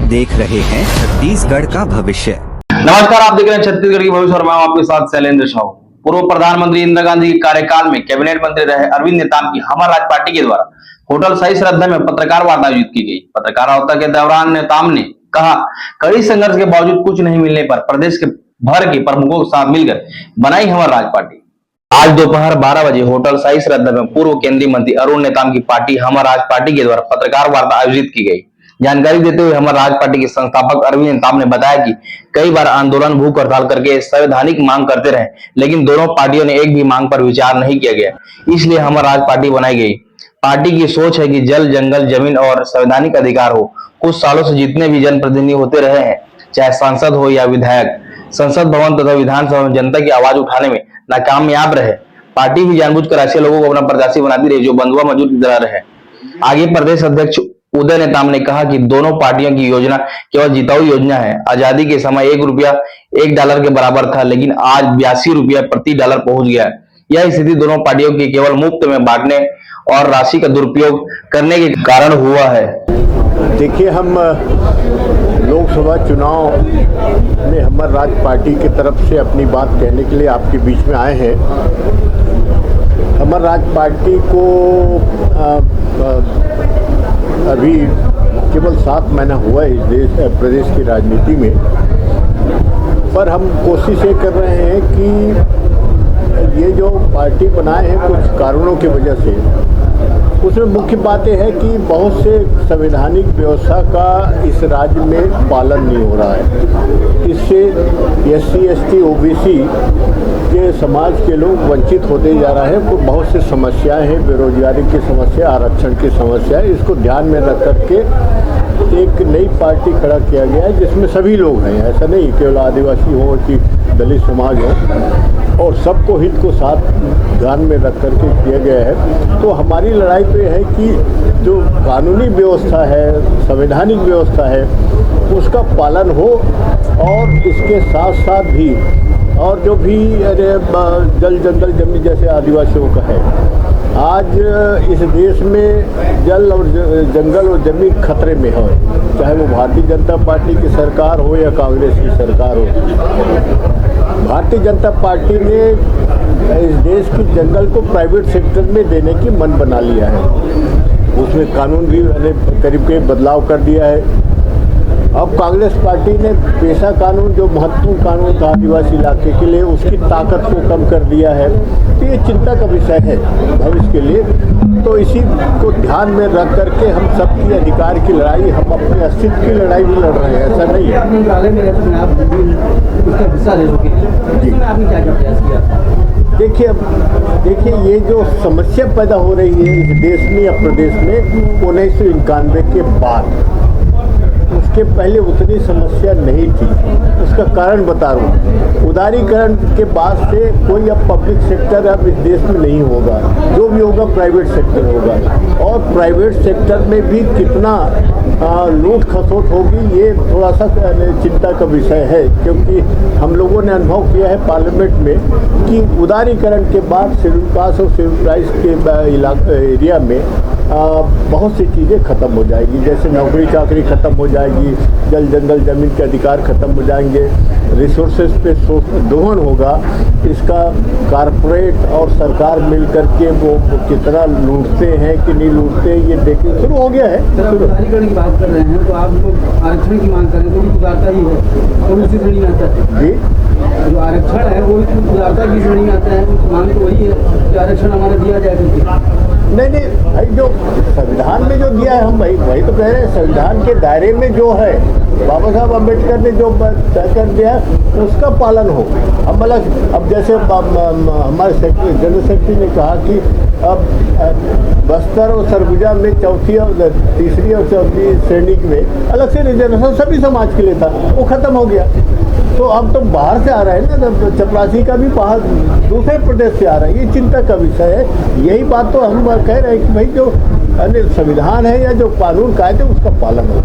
देख रहे हैं छत्तीसगढ़ का भविष्य। नमस्कार, आप देख रहे हैं छत्तीसगढ़ की भविष्य और मैं आपके साथ शैलेंद्र साहू। पूर्व प्रधानमंत्री इंदिरा गांधी के कार्यकाल में कैबिनेट मंत्री रहे अरविंद नेताम की हमर राज पार्टी के द्वारा होटल सही श्रद्धा में पत्रकार वार्ता आयोजित की गई। पत्रकार वार्ता के दौरान नेताम ने कहा, कड़ी संघर्ष के बावजूद कुछ नहीं मिलने पर प्रदेश के भर के प्रमुखों के साथ मिलकर बनाई हमर राज पार्टी। आज दोपहर 12 बजे होटल साई श्रद्धा में पूर्व केंद्रीय मंत्री अरुण नेताम की पार्टी हमर राज पार्टी के द्वारा पत्रकार वार्ता आयोजित की गई। जानकारी देते हुए हमर राज पार्टी के संस्थापक अरविंद नेताम ने बताया कि कई बार आंदोलन, भूख हड़ताल करके संवैधानिक मांग करते रहे, लेकिन दोनों पार्टियों ने एक भी मांग पर विचार नहीं किया गया, इसलिए हमर राज पार्टी बनाई गई। पार्टी की सोच है कि जल, जंगल, जमीन और संवैधानिक अधिकार हो। कुछ सालों से जितने भी जनप्रतिनिधि होते रहे हैं, चाहे सांसद हो या विधायक, संसद भवन तथा विधानसभा में जनता की आवाज उठाने में नाकामयाब रहे। पार्टी भी जानबूझकर ऐसे लोगों को अपना प्रत्याशी बनाती रही जो बंधुआ मजदूर की तरह रहे। आगे प्रदेश अध्यक्ष उदय नेताम ने कहा कि दोनों पार्टियों की योजना केवल जिताऊ योजना है। आजादी के समय $1 $1 के बराबर था, लेकिन आज $82 प्रति डॉलर पहुंच गया है। यह स्थिति दोनों पार्टियों की केवल मुफ्त में बांटने और राशि का दुरुपयोग करने के कारण हुआ है। देखिए, हम लोकसभा चुनाव में हमर राज पार्टी की तरफ से अपनी बात कहने के लिए आपके बीच में आए हैं। हमर राज पार्टी को अभी केवल 7 महीना हुआ है इस प्रदेश की राजनीति में, पर हम कोशिश ये कर रहे हैं कि ये जो पार्टी बनाए हैं कुछ कारणों की वजह से, उसमें मुख्य बात यह है कि बहुत से संवैधानिक व्यवस्था का इस राज्य में पालन नहीं हो रहा है। इससे SC, ST, OBC के समाज के लोग वंचित होते जा रहे हैं। बहुत से समस्याएं हैं, बेरोजगारी की समस्या, आरक्षण की समस्या है। इसको ध्यान में रख करके एक नई पार्टी खड़ा किया गया है जिसमें सभी लोग हैं। ऐसा नहीं केवल आदिवासी हो कि दलित समाज हो, और सबको हित को साथ ध्यान में रख करके किया गया है। तो हमारी लड़ाई तो यह है कि जो कानूनी व्यवस्था है, संवैधानिक व्यवस्था है, उसका पालन हो, और इसके साथ साथ भी और जो भी जल, जंगल, जमीन जैसे आदिवासियों का है, आज इस देश में जल और जंगल और जमीन खतरे में है, चाहे वो भारतीय जनता पार्टी की सरकार हो या कांग्रेस की सरकार हो। भारतीय जनता पार्टी ने इस देश की जंगल को प्राइवेट सेक्टर में देने की मन बना लिया है। उसमें कानून भी करीब करीब बदलाव कर दिया है। अब कांग्रेस पार्टी ने पेशा कानून, जो महत्वपूर्ण कानून था आदिवासी इलाके के लिए, उसकी ताकत को कम कर दिया है। तो ये चिंता का विषय है भविष्य के लिए। तो इसी को ध्यान में रख करके हम सबकी अधिकार की लड़ाई, हम अपने अस्तित्व की लड़ाई भी लड़ रहे हैं। ऐसा नहीं है। देखिए, ये जो समस्या पैदा हो रही है इस देश में या प्रदेश में 1991 के बाद, उसके पहले उतनी समस्या नहीं थी। उसका कारण बता रहा हूँ। उदारीकरण के बाद से कोई अब पब्लिक सेक्टर अब इस देश में नहीं होगा, जो भी होगा प्राइवेट सेक्टर होगा। और प्राइवेट सेक्टर में भी कितना लूट खसोट होगी, ये थोड़ा सा चिंता का विषय है, क्योंकि हम लोगों ने अनुभव किया है पार्लियामेंट में कि उदारीकरण के बाद शेड्यूल कास्ट और शेड्यूल ट्राइब्स के एरिया में बहुत सी चीज़ें खत्म हो जाएगी। जैसे नौकरी चाकरी खत्म हो जाएगी, जल, जंगल, जमीन के अधिकार खत्म हो जाएंगे, रिसोर्सेज पे दोहन होगा। इसका कारपोरेट और सरकार मिल करके वो कितना लूटते हैं कि नहीं लूटते, ये देखिए शुरू हो गया है। उदारीकरण की बात कर रहे हैं तो आप लोग आरक्षण की मांग करें तो उदारता ही है, और उसी श्रेणी में आता है जी। जो आरक्षण है वो उदारता की श्रेणी में आता है। मांग तो वही है कि आरक्षण हमारा दिया जाए करके। नहीं, भाई जो संविधान में जो दिया है, हम वही तो कह रहे हैं। संविधान के दायरे में जो है, बाबा साहब अम्बेडकर ने जो तय कर दिया है उसका पालन हो। अब जैसे हमारे जनरल सेक्रेटरी ने कहा कि अब बस्तर और सरगुजा में चौथी और तीसरी और चौथी श्रेणी में अलग से रिजर्वेशन सभी समाज के लिए था, वो खत्म हो गया। तो अब तो बाहर से आ रहा है ना, तो चपरासी का भी बाहर दूसरे प्रदेश से आ रहा है। ये चिंता का विषय है। यही बात तो हम कह रहे हैं कि भाई जो संविधान है या जो कानून कायदे उसका पालन हो।